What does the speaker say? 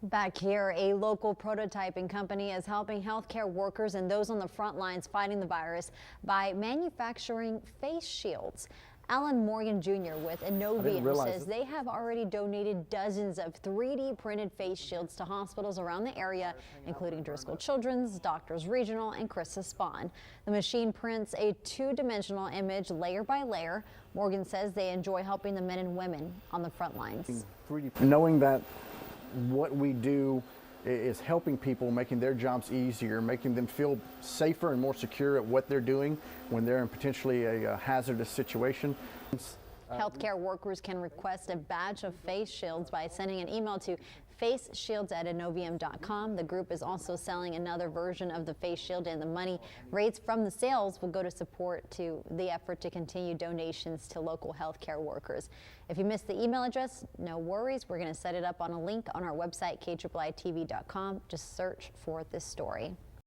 Back here, a local prototyping company is helping healthcare workers and those on the front lines fighting the virus by manufacturing face shields. Alan Morgan Jr. with Innovium says they have already donated dozens of 3D printed face shields to hospitals around the area, including Driscoll Children's, Doctors Regional, and Chris's Spawn. The machine prints a two-dimensional image layer by layer. Morgan says they enjoy helping the men and women on the front lines. Knowing that what we do is helping people, making their jobs easier, making them feel safer and more secure at what they're doing when they're in potentially a hazardous situation. Healthcare workers can request a batch of face shields by sending an email to faceshields@innovium.com. The group is also selling another version of the face shield, and the money raised from the sales will go to support to the effort to continue donations to local healthcare workers. If you missed the email address, no worries. We're going to set it up on a link on our website, KIITV.com. Just search for this story.